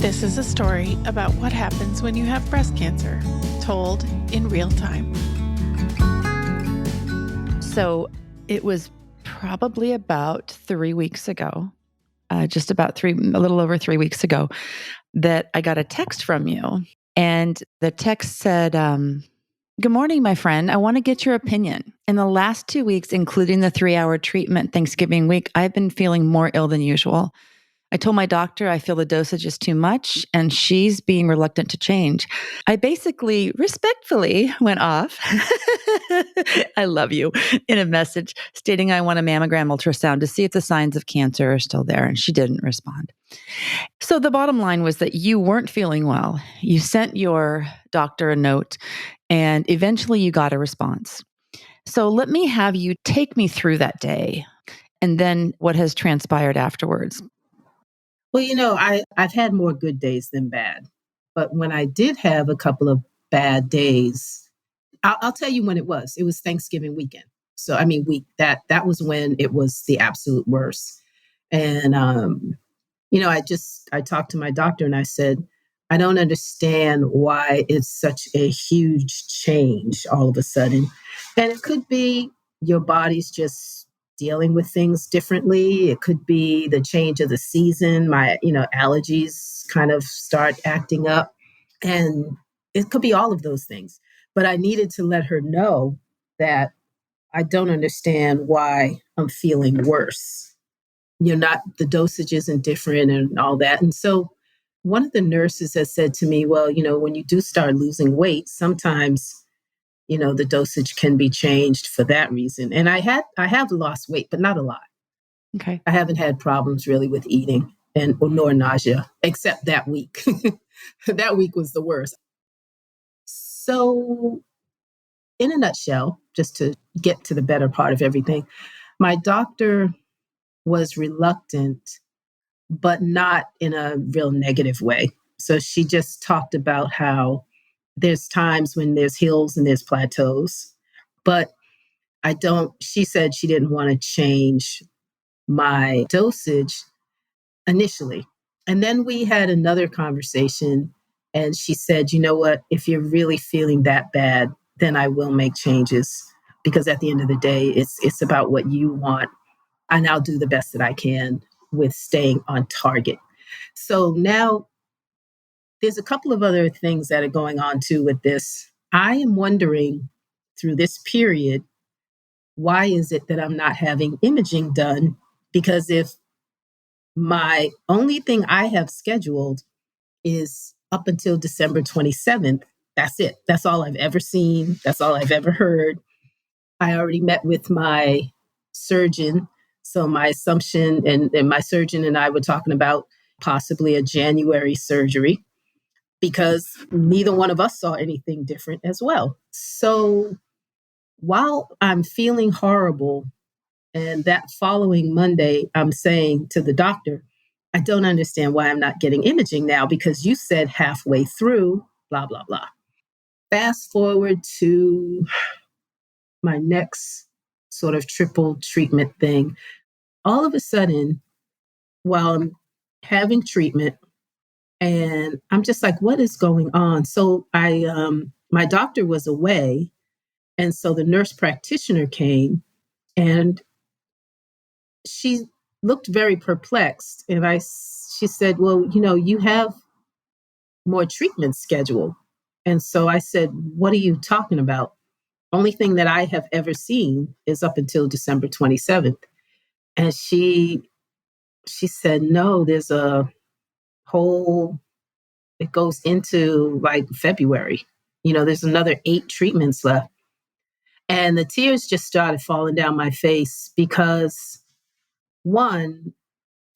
This is a story about what happens when you have breast cancer, told in real time. So it was probably about 3 weeks ago, a little over 3 weeks ago, that I got a text from you. And the text said, "Good morning, my friend. I want to get your opinion. In the last 2 weeks, including the 3-hour treatment Thanksgiving week, I've been feeling more ill than usual. I told my doctor I feel the dosage is too much, and she's being reluctant to change. I basically respectfully went off, I love you, in a message stating I want a mammogram ultrasound to see if the signs of cancer are still there, and she didn't respond. So the bottom line was that you weren't feeling well. You sent your doctor a note, and eventually you got a response. So let me have you take me through that day and then what has transpired afterwards." Well, I've had more good days than bad. But when I did have a couple of bad days, I'll tell you when it was. It was Thanksgiving weekend. So, week that was when it was the absolute worst. And, I talked to my doctor and I said, I don't understand why it's such a huge change all of a sudden. And it could be your body's just dealing with things differently. It could be the change of the season. My, allergies kind of start acting up. And it could be all of those things. But I needed to let her know that I don't understand why I'm feeling worse. The dosage isn't different and all that. And so one of the nurses has said to me, well, when you do start losing weight, sometimes, the dosage can be changed for that reason. And I have lost weight, but not a lot. Okay. I haven't had problems really with eating nor nausea, except that week. That week was the worst. So in a nutshell, just to get to the better part of everything, my doctor was reluctant, but not in a real negative way. So she just talked about how there's times when there's hills and there's plateaus, but she said she didn't want to change my dosage initially. And then we had another conversation and she said, you know what, if you're really feeling that bad, then I will make changes because at the end of the day, it's about what you want. And I'll do the best that I can with staying on target. So now there's a couple of other things that are going on too with this. I am wondering through this period, why is it that I'm not having imaging done? Because if my only thing I have scheduled is up until December 27th, that's it. That's all I've ever seen. That's all I've ever heard. I already met with my surgeon. So my assumption and my surgeon and I were talking about possibly a January surgery because neither one of us saw anything different as well. So while I'm feeling horrible and that following Monday, I'm saying to the doctor, I don't understand why I'm not getting imaging now because you said halfway through, blah, blah, blah. Fast forward to my next sort of triple treatment thing. All of a sudden, while I'm having treatment, and I'm just like, what is going on? So my doctor was away. And so the nurse practitioner came and she looked very perplexed. And she said, well, you have more treatment scheduled. And so I said, what are you talking about? Only thing that I have ever seen is up until December 27th. And she said, no, there's a whole, it goes into like February. There's another 8 treatments left. And the tears just started falling down my face because one,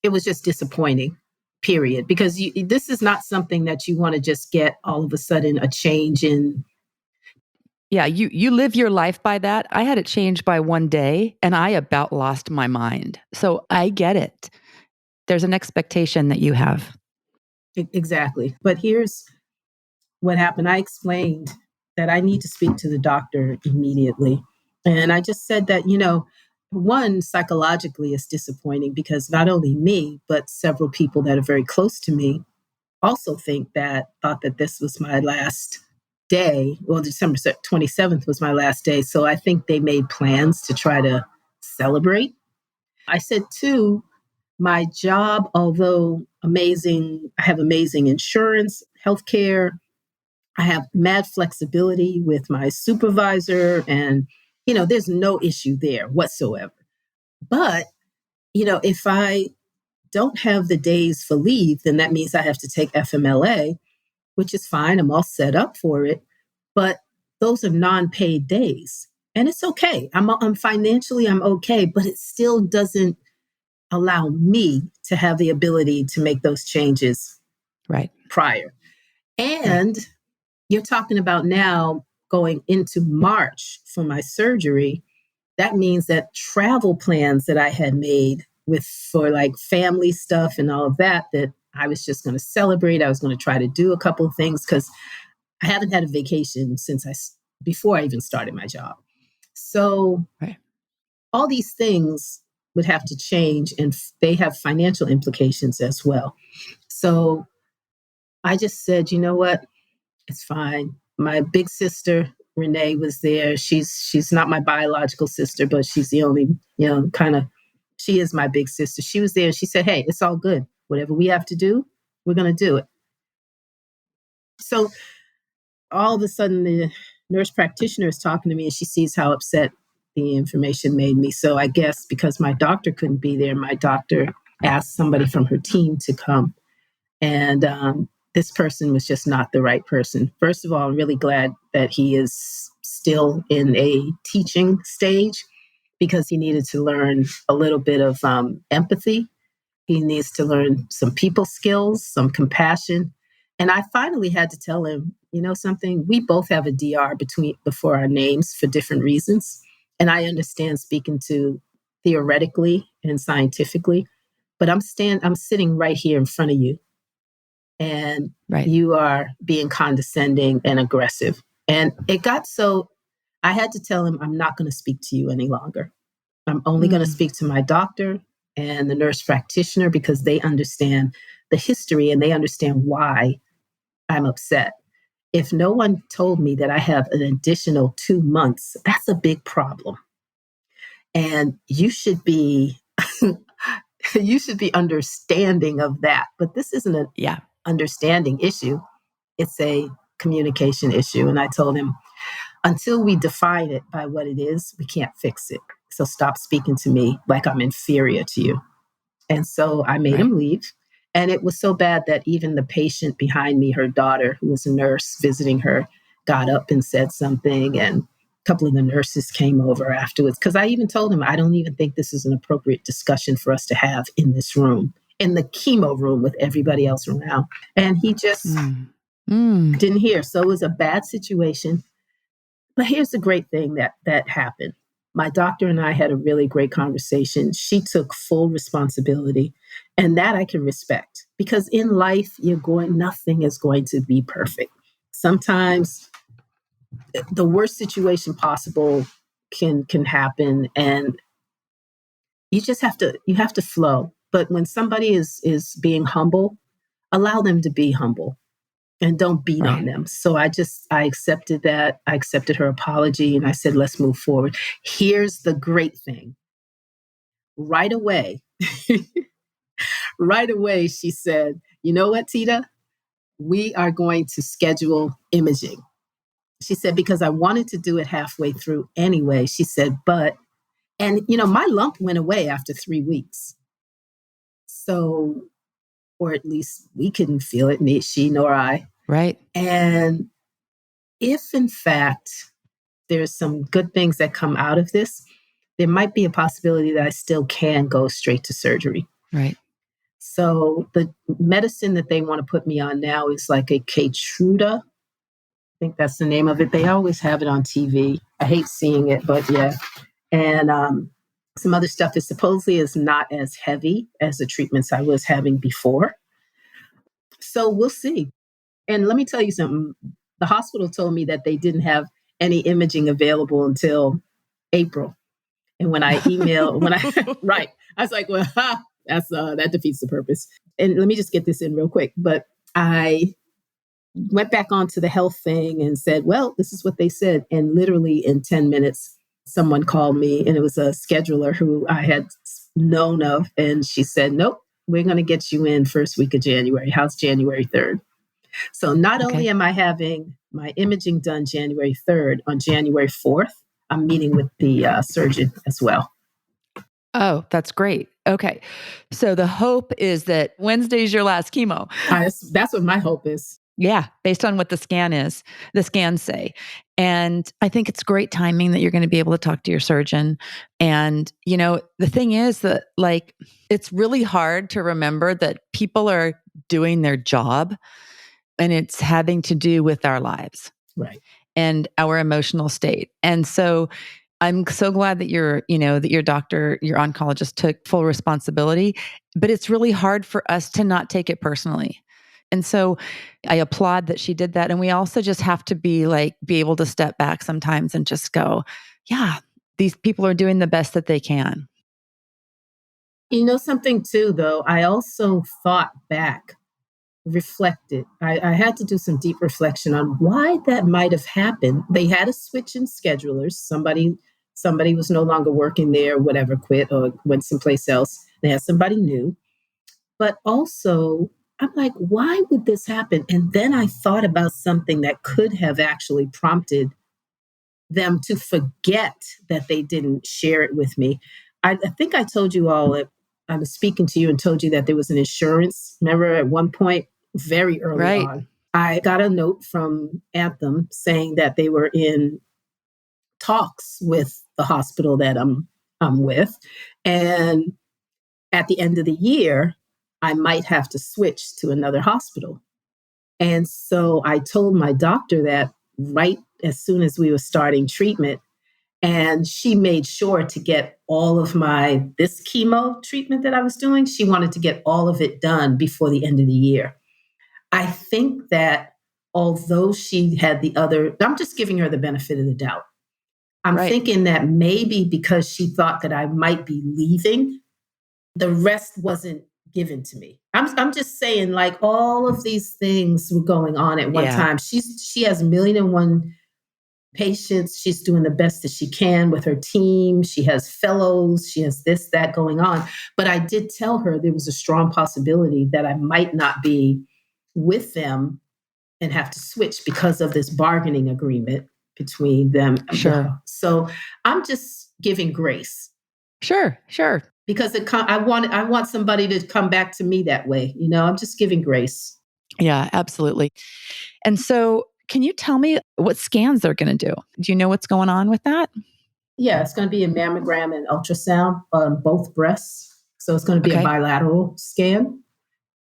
it was just disappointing, period. Because this is not something that you want to just get all of a sudden a change in. Yeah, you live your life by that. I had it changed by one day and I about lost my mind. So I get it. There's an expectation that you have. Exactly. But here's what happened. I explained that I need to speak to the doctor immediately. And I just said that, one, psychologically it's disappointing because not only me, but several people that are very close to me also thought that this was my last day. Well, December 27th was my last day. So I think they made plans to try to celebrate. I said, too, my job, although amazing, I have amazing insurance, healthcare, I have mad flexibility with my supervisor, and, there's no issue there whatsoever. But, if I don't have the days for leave, then that means I have to take FMLA, which is fine. I'm all set up for it. But those are non-paid days. And it's okay. I'm financially, I'm okay, but it still doesn't allow me to have the ability to make those changes right prior. And you're talking about now going into March for my surgery. That means that travel plans that I had made for like family stuff and all of that I was just going to celebrate. I was going to try to do a couple of things because I haven't had a vacation before I even started my job. So all these things would have to change, and they have financial implications as well. So I just said, you know what? It's fine. My big sister, Renee, was there. She's not my biological sister, but she's the only, she is my big sister. She was there. She said, hey, it's all good. Whatever we have to do, we're going to do it. So all of a sudden, the nurse practitioner is talking to me, and she sees how upset the information made me. So I guess because my doctor couldn't be there, my doctor asked somebody from her team to come. And this person was just not the right person. First of all, I'm really glad that he is still in a teaching stage, because he needed to learn a little bit of empathy. He needs to learn some people skills, some compassion. And I finally had to tell him, something, we both have a DR before our names for different reasons. And I understand speaking to theoretically and scientifically, but I'm sitting right here in front of you, and you are being condescending and aggressive. And it got so, I had to tell him, I'm not going to speak to you any longer. I'm only going to speak to my doctor and the nurse practitioner, because they understand the history and they understand why I'm upset. If no one told me that I have an additional 2 months, that's a big problem. And you should be understanding of that. But this isn't an understanding issue. It's a communication issue. And I told him, until we define it by what it is, we can't fix it. So stop speaking to me like I'm inferior to you. And so I made him leave. And it was so bad that even the patient behind me, her daughter, who was a nurse visiting her, got up and said something. And a couple of the nurses came over afterwards, because I even told him, I don't even think this is an appropriate discussion for us to have in this room, in the chemo room with everybody else around. And he just didn't hear. So it was a bad situation. But here's the great thing that happened. My doctor and I had a really great conversation. She took full responsibility, and that I can respect, because in life, nothing is going to be perfect. Sometimes the worst situation possible can happen, and you have to flow. But when somebody is being humble, allow them to be humble. And don't beat on them. So I accepted that. I accepted her apology, and I said, let's move forward. Here's the great thing. Right away, she said, you know what, Tita? We are going to schedule imaging. She said, because I wanted to do it halfway through anyway. She said, and my lump went away after 3 weeks. So, or at least we couldn't feel it, neither she nor I. Right. And if in fact there's some good things that come out of this, there might be a possibility that I still can go straight to surgery. Right. So the medicine that they want to put me on now is like a Keytruda. I think that's the name of it. They always have it on TV. I hate seeing it, but yeah. And some other stuff is supposedly not as heavy as the treatments I was having before. So we'll see. And let me tell you something. The hospital told me that they didn't have any imaging available until April. And when I emailed, I was like, well, that defeats the purpose. And let me just get this in real quick. But I went back onto the health thing and said, well, this is what they said. And literally in 10 minutes, someone called me, and it was a scheduler who I had known of. And she said, nope, we're going to get you in first week of January. How's January 3rd? So not only Okay. am I having my imaging done January 3rd, on January 4th, I'm meeting with the surgeon as well. Oh, that's great. Okay. So the hope is that Wednesday's your last chemo. That's what my hope is. Yeah, based on what the scans say. And I think it's great timing that you're going to be able to talk to your surgeon. And, the thing is that, like, it's really hard to remember that people are doing their job, and it's having to do with our lives Right. and our emotional state. And so I'm so glad that that your doctor, your oncologist took full responsibility, but it's really hard for us to not take it personally. And so I applaud that she did that. And we also just have to be able to step back sometimes and just go, yeah, these people are doing the best that they can. You know something too, though, I also thought back, reflected. I had to do some deep reflection on why that might have happened. They had a switch in schedulers. Somebody was no longer working there, whatever, quit or went someplace else. They had somebody new. But also, I'm like, why would this happen? And then I thought about something that could have actually prompted them to forget that they didn't share it with me. I think I told you all that I was speaking to you and told you that there was an insurance. Remember at one point, very early Right. on, I got a note from Anthem saying that they were in talks with the hospital that I'm with. And at the end of the year, I might have to switch to another hospital. And so I told my doctor that right as soon as we were starting treatment. And she made sure to get all of this chemo treatment that I was doing. She wanted to get all of it done before the end of the year. I think that although she had I'm just giving her the benefit of the doubt. I'm Right. thinking that maybe because she thought that I might be leaving, the rest wasn't given to me. I'm just saying, like, all of these things were going on at one Yeah. time. She has 1,000,001 patients. She's doing the best that she can with her team. She has fellows. She has this, that going on. But I did tell her there was a strong possibility that I might not be with them and have to switch because of this bargaining agreement between them. Sure. So I'm just giving grace. Sure. Because I want somebody to come back to me that way. I'm just giving grace. Yeah, absolutely. And so can you tell me what scans they're going to do? Do you know what's going on with that? Yeah, it's going to be a mammogram and ultrasound on both breasts. So it's going to be a Okay. bilateral scan.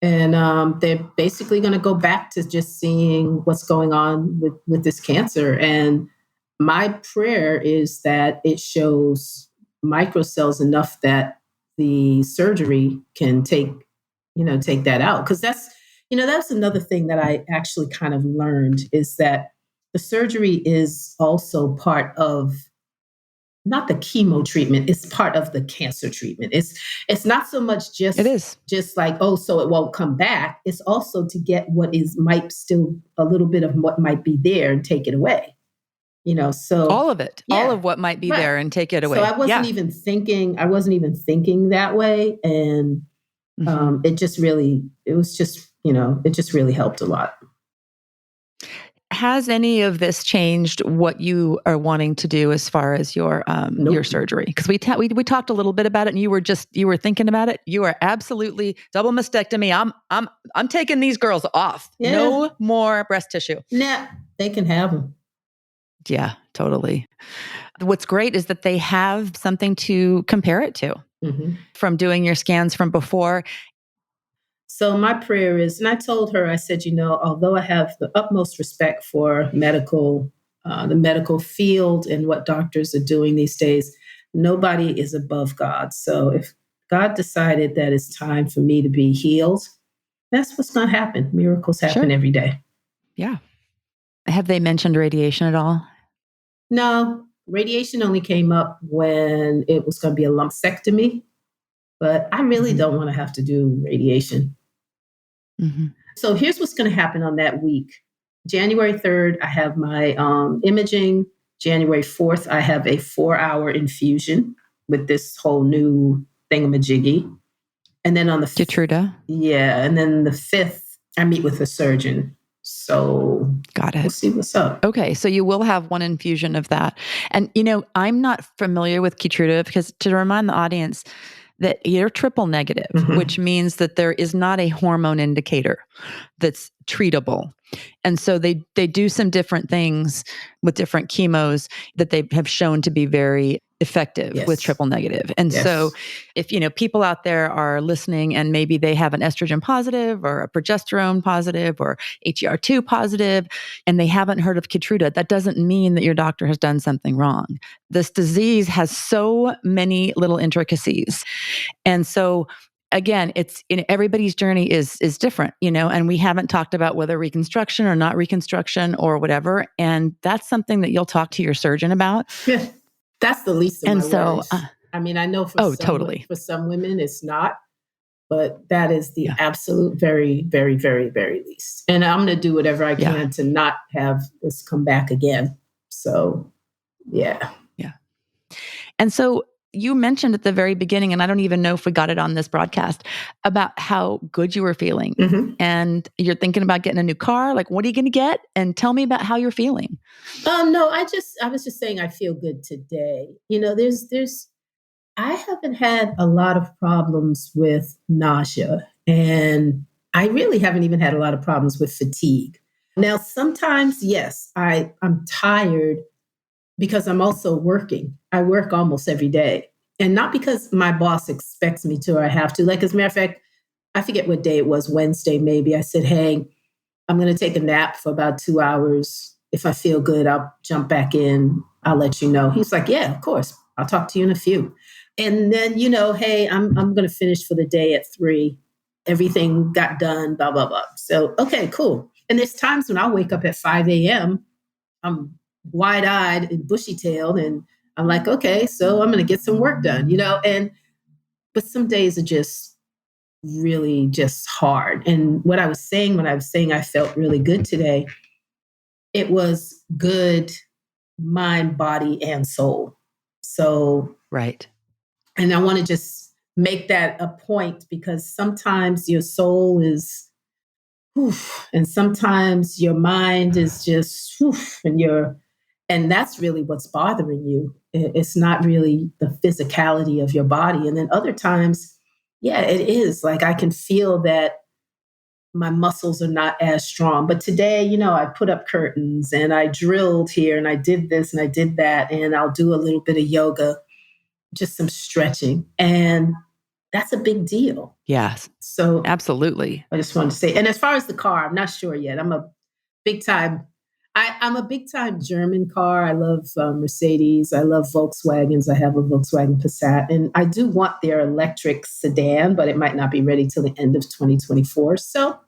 And they're basically going to go back to just seeing what's going on with this cancer. And my prayer is that it shows microcells enough that the surgery can take that out. Because that's another thing that I actually kind of learned, is that the surgery is also part of not the chemo treatment, it's part of the cancer treatment. It's not so much It is. just like, oh, so it won't come back. It's also to get might still a little bit of what might be there and take it away. So All of it, all yeah, of what might be right. there, and take it away. So I wasn't even thinking that way. And it just really helped a lot. Has any of this changed what you are wanting to do as far as your Nope. surgery? Because we talked a little bit about it, and you were thinking about it. You are absolutely double mastectomy. I'm taking these girls off. Yeah. No more breast tissue. Nah, they can have them. Yeah, totally. What's great is that they have something to compare it to from doing your scans from before. So my prayer is, and I told her, I said, although I have the utmost respect for the medical field and what doctors are doing these days, nobody is above God. So if God decided that it's time for me to be healed, that's what's going to happen. Miracles happen every day. Yeah. Have they mentioned radiation at all? No, radiation only came up when it was going to be a lumpectomy, but I really don't want to have to do radiation. So here's what's going to happen on that week. January 3rd, I have my imaging. January 4th, I have a 4-hour infusion with this whole new thingamajiggy. And then on the Keytruda. Yeah. And then the 5th, I meet with a surgeon. So got it. We'll see what's up. Okay. So you will have one infusion of that. And, I'm not familiar with Keytruda because to remind the audience that you're triple negative, which means that there is not a hormone indicator that's treatable. And so they do some different things with different chemos that they have shown to be very effective with triple negative. And so if, people out there are listening and maybe they have an estrogen positive or a progesterone positive or HER2 positive, and they haven't heard of Keytruda, that doesn't mean that your doctor has done something wrong. This disease has so many little intricacies. And so again, it's everybody's journey is different, and we haven't talked about whether reconstruction or not reconstruction or whatever. And that's something that you'll talk to your surgeon about. Yeah, that's the least of my worries. I mean, I know for some women it's not, but that is the absolute very, very, very, very least. And I'm going to do whatever I can to not have this come back again. So, yeah. Yeah. And so you mentioned at the very beginning, and I don't even know if we got it on this broadcast, about how good you were feeling. And you're thinking about getting a new car. Like, what are you going to get? And tell me about how you're feeling. No, I was just saying I feel good today. I haven't had a lot of problems with nausea, and I really haven't even had a lot of problems with fatigue. Now, sometimes, yes, I'm tired because I'm also working. I work almost every day. And not because my boss expects me to or I have to. Like, as a matter of fact, I forget what day it was, Wednesday maybe. I said, hey, I'm going to take a nap for about 2 hours. If I feel good, I'll jump back in. I'll let you know. He's like, yeah, of course. I'll talk to you in a few. And then, hey, I'm going to finish for the day at 3. Everything got done, blah, blah, blah. So, okay, cool. And there's times when I'll wake up at 5 a.m. I'm wide-eyed and bushy-tailed, and I'm like, okay, so I'm going to get some work done, but some days are just really just hard. And what I was saying when I was saying I felt really good today, it was good mind, body, and soul. So, right. And I want to just make that a point because sometimes your soul is, and sometimes your mind is just, and that's really what's bothering you. It's not really the physicality of your body. And then other times, it is like I can feel that my muscles are not as strong. But today, I put up curtains and I drilled here and I did this and I did that. And I'll do a little bit of yoga, just some stretching. And that's a big deal. Yes. So absolutely. I just wanted to say, and as far as the car, I'm not sure yet. I'm a big time German car. I love Mercedes. I love Volkswagens. I have a Volkswagen Passat. And I do want their electric sedan, but it might not be ready till the end of 2024. So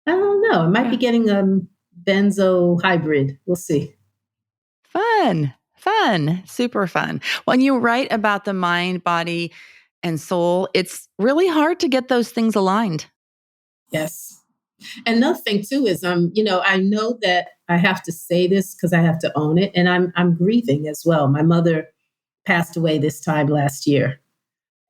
I don't know. I might be getting a benzo hybrid. We'll see. Fun. Super fun. When you write about the mind, body, and soul, it's really hard to get those things aligned. Yes. Another thing too is, I know that I have to say this because I have to own it, and I'm grieving as well. My mother passed away this time last year,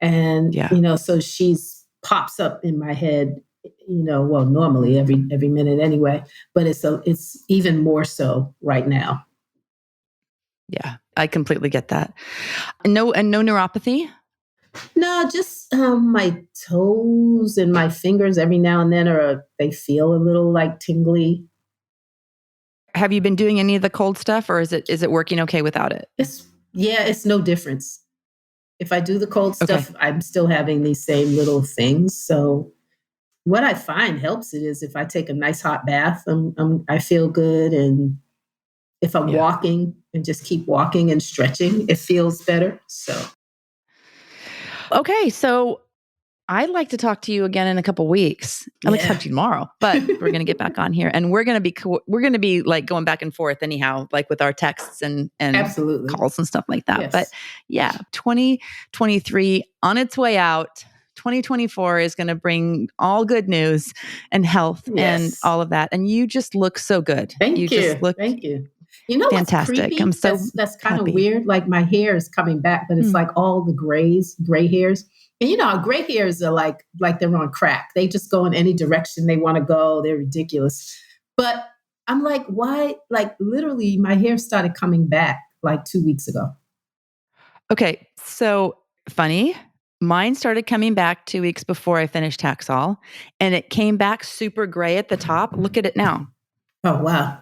and so she's pops up in my head. Normally every minute anyway, but it's even more so right now. Yeah, I completely get that. No neuropathy. No, just my toes and my fingers every now and then they feel a little like tingly. Have you been doing any of the cold stuff, or is it working okay without it? It's no difference. If I do the cold stuff, I'm still having these same little things. So what I find helps it is if I take a nice hot bath, I feel good. And if I'm walking and just keep walking and stretching, it feels better. So. Okay, so I'd like to talk to you again in a couple weeks. I'd like to talk to you tomorrow, but we're going to get back on here, and we're going to be like going back and forth anyhow, like with our texts and absolutely calls and stuff like that. Yes. But 2023 on its way out. 2024 is going to bring all good news and health and all of that. And you just look so good. Thank you. Just look Thank you. You know what's fantastic. creepy? I'm so that's kind of happy. weird. Like my hair is coming back, but it's like all the gray hairs. And you know, gray hairs are like they're on crack. They just go in any direction they want to go. They're ridiculous. But I'm like, why? Like literally my hair started coming back like 2 weeks ago. Okay. So funny. Mine started coming back 2 weeks before I finished Taxol, and it came back super gray at the top. Look at it now. Oh, wow.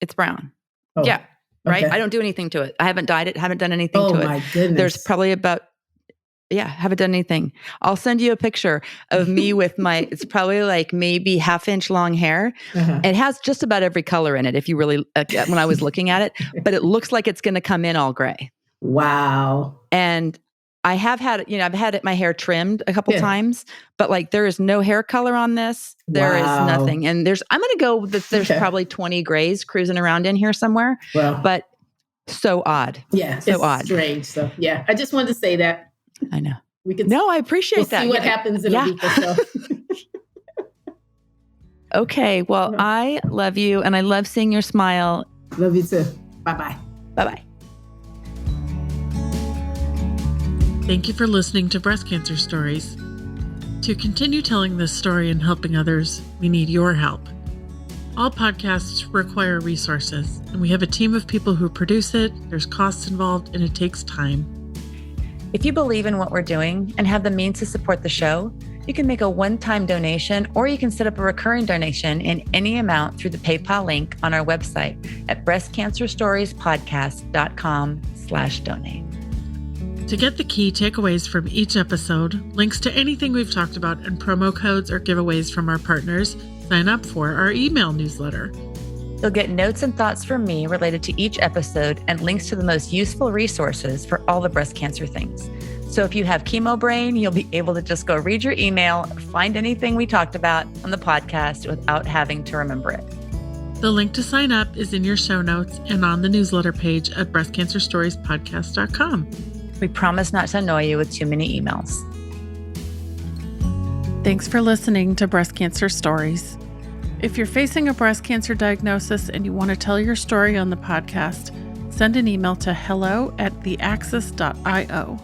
It's brown. Oh, yeah. Right. okay. I don't do anything to it. I haven't dyed it. Haven't done anything to it. Oh my goodness. There's probably haven't done anything. I'll send you a picture of me with it's probably like maybe half-inch long hair. Uh-huh. It has just about every color in it if you really, when I was looking at it, but it looks like it's going to come in all gray. Wow. And I have had, I've had my hair trimmed a couple times, but like there is no hair color on this. There is nothing. And I'm going to go that there's probably 20 grays cruising around in here somewhere, but so odd. Yeah. So odd. Strange. So yeah, I just wanted to say that. I know. I appreciate that. See what happens in a week or so. Okay. Well, I love you and I love seeing your smile. Love you too. Bye-bye. Bye-bye. Thank you for listening to Breast Cancer Stories. To continue telling this story and helping others, we need your help. All podcasts require resources, and we have a team of people who produce it. There's costs involved, and it takes time. If you believe in what we're doing and have the means to support the show, you can make a one-time donation or you can set up a recurring donation in any amount through the PayPal link on our website at breastcancerstoriespodcast.com/donate. To get the key takeaways from each episode, links to anything we've talked about, and promo codes or giveaways from our partners, sign up for our email newsletter. You'll get notes and thoughts from me related to each episode and links to the most useful resources for all the breast cancer things. So if you have chemo brain, you'll be able to just go read your email, find anything we talked about on the podcast without having to remember it. The link to sign up is in your show notes and on the newsletter page at breastcancerstoriespodcast.com. We promise not to annoy you with too many emails. Thanks for listening to Breast Cancer Stories. If you're facing a breast cancer diagnosis and you want to tell your story on the podcast, send an email to hello@theaxis.io.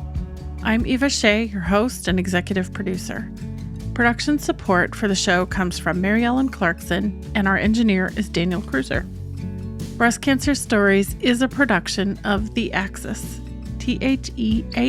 I'm Eva Sheie, your host and executive producer. Production support for the show comes from Mary Ellen Clarkson, and our engineer is Daniel Cruiser. Breast Cancer Stories is a production of The Axis, TheAxis.io.